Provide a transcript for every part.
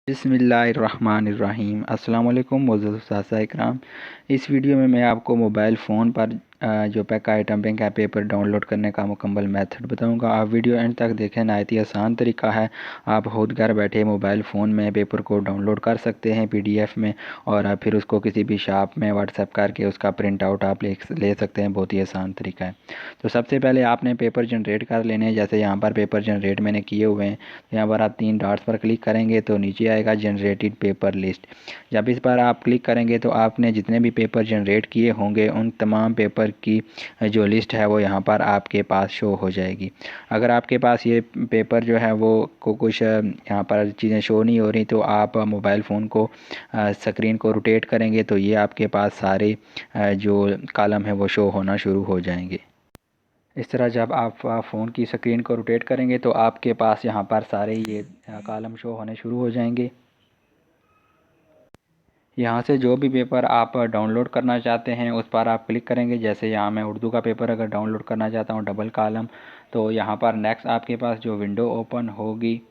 बिस्मिल्लाहिर्रहमानिर्रहीम। अस्सलाम वालेकुम मोअज़्ज़ज़ उस्ताज़ इकराम। इस वीडियो में मैं आपको मोबाइल फ़ोन पर जो पैका आइटम बैंक का पेपर डाउनलोड करने का मुकम्मल मेथड बताऊंगा। आप वीडियो एंड तक देखें। नहायत ही आसान तरीका है। आप खुद घर बैठे मोबाइल फ़ोन में पेपर को डाउनलोड कर सकते हैं PDF में, और फिर उसको किसी भी शॉप में व्हाट्सएप करके उसका प्रिंट आउट आप ले सकते हैं। बहुत ही आसान तरीका है। तो सबसे पहले आपने पेपर जनरेट कर लेने हैं। जैसे यहाँ पर पेपर जनरेट मैंने किए हुए हैं, यहाँ पर आप 3 डॉट्स पर क्लिक करेंगे तो नीचे आएगा जनरेटेड पेपर लिस्ट। जब इस पर आप क्लिक करेंगे तो आपने जितने भी पेपर जनरेट किए होंगे उन तमाम पेपर की जो लिस्ट है वो यहाँ पर आपके पास शो हो जाएगी। अगर आपके पास ये पेपर जो है वो कुछ यहाँ पर चीज़ें शो नहीं हो रही, तो आप मोबाइल फ़ोन को स्क्रीन को रोटेट करेंगे तो ये आपके पास सारे जो कॉलम है वो शो होना शुरू हो जाएंगे। इस तरह जब आप फ़ोन की स्क्रीन को रोटेट करेंगे तो आपके पास यहाँ पर सारे ये कॉलम शो होने शुरू हो जाएंगे। यहाँ से जो भी पेपर आप डाउनलोड करना चाहते हैं उस पर आप क्लिक करेंगे। जैसे यहाँ मैं उर्दू का पेपर अगर डाउनलोड करना चाहता हूँ डबल कॉलम, तो यहाँ पर नेक्स्ट आपके पास जो विंडो ओपन होगी,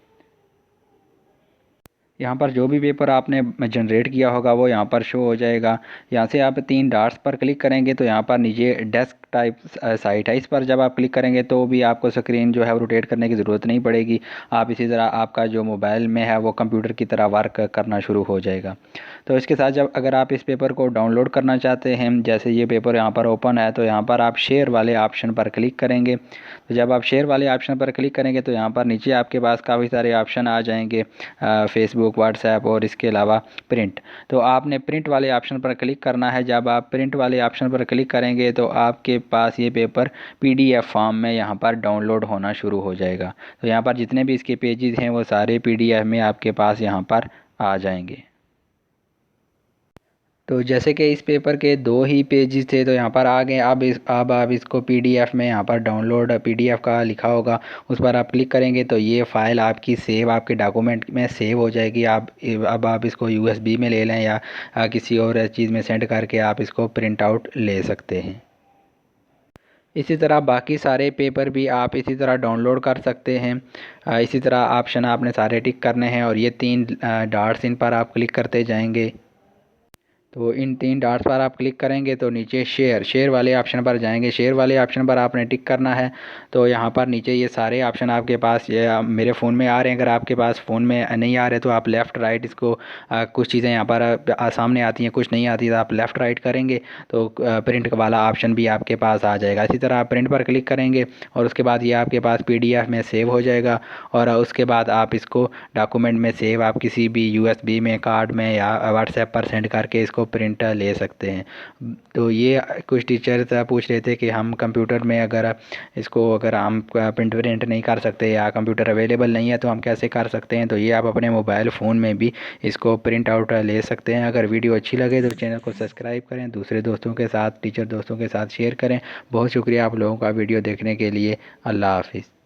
यहाँ पर जो भी पेपर आपने जनरेट किया होगा वो यहाँ पर शो हो जाएगा। यहाँ से आप 3 डॉट्स पर क्लिक करेंगे तो यहाँ पर नीचे डेस्क टाइप साइट है, इस पर जब आप क्लिक करेंगे तो भी आपको स्क्रीन जो है वो रोटेट करने की ज़रूरत नहीं पड़ेगी। आप इसी तरह आपका जो मोबाइल में है वो कंप्यूटर की तरह वर्क करना शुरू हो जाएगा। तो इसके साथ जब अगर आप इस पेपर को डाउनलोड करना चाहते हैं, जैसे ये पेपर यहाँ पर ओपन है, तो यहाँ पर आप शेयर वाले ऑप्शन पर क्लिक करेंगे। तो जब आप शेयर वाले ऑप्शन पर क्लिक करेंगे तो यहाँ पर नीचे आपके पास काफ़ी सारे ऑप्शन आ जाएंगे, फेसबुक, व्हाट्सएप और इसके अलावा प्रिंट। तो आपने प्रिंट वाले ऑप्शन पर क्लिक करना है। जब आप प्रिंट वाले ऑप्शन पर क्लिक करेंगे तो आपके पास ये पेपर PDF फॉर्म में यहाँ पर डाउनलोड होना शुरू हो जाएगा। तो यहाँ पर जितने भी इसके पेजेस हैं वो सारे PDF में आपके पास यहाँ पर आ जाएंगे। तो जैसे कि इस पेपर के 2 ही पेजेस थे तो यहाँ पर आ गए। अब आप इसको PDF में यहाँ पर डाउनलोड PDF का लिखा होगा, उस पर आप क्लिक करेंगे तो ये फ़ाइल आपकी सेव आपके डॉक्यूमेंट में सेव हो जाएगी। अब आप इसको USB में ले लें या किसी और चीज़ में सेंड करके आप इसको प्रिंट आउट ले सकते हैं। इसी तरह बाकी सारे पेपर भी आप इसी तरह डाउनलोड कर सकते हैं। इसी तरह ऑप्शन आपने सारे टिक करने हैं और ये 3 डॉट्स इन पर आप क्लिक करते जाएंगे। तो इन 3 डॉट्स पर आप क्लिक करेंगे तो नीचे शेयर वाले ऑप्शन पर जाएंगे। शेयर वाले ऑप्शन पर आपने टिक करना है। तो यहाँ पर नीचे ये सारे ऑप्शन आपके पास ये मेरे फ़ोन में आ रहे हैं। अगर आपके पास फ़ोन में नहीं आ रहे तो आप लेफ़्ट राइट इसको कुछ चीज़ें यहाँ पर सामने आती हैं, कुछ नहीं आती, तो आप लेफ़्ट राइट करेंगे तो प्रिंट वाला ऑप्शन भी आपके पास आ जाएगा। इसी तरह आप प्रिंट पर क्लिक करेंगे और उसके बाद ये आपके पास PDF में सेव हो जाएगा। और उसके बाद आप इसको डॉक्यूमेंट में सेव आप किसी भी USB में, कार्ड में या व्हाट्सएप पर सेंड करके इसको प्रिंट ले सकते हैं। तो ये कुछ टीचर्स पूछ रहे थे कि हम कंप्यूटर में अगर हम प्रिंट नहीं कर सकते या कंप्यूटर अवेलेबल नहीं है तो हम कैसे कर सकते हैं। तो ये आप अपने मोबाइल फ़ोन में भी इसको प्रिंट आउट ले सकते हैं। अगर वीडियो अच्छी लगे तो चैनल को सब्सक्राइब करें, दूसरे दोस्तों के साथ, टीचर दोस्तों के साथ शेयर करें। बहुत शुक्रिया आप लोगों का वीडियो देखने के लिए। अल्लाह हाफिज़।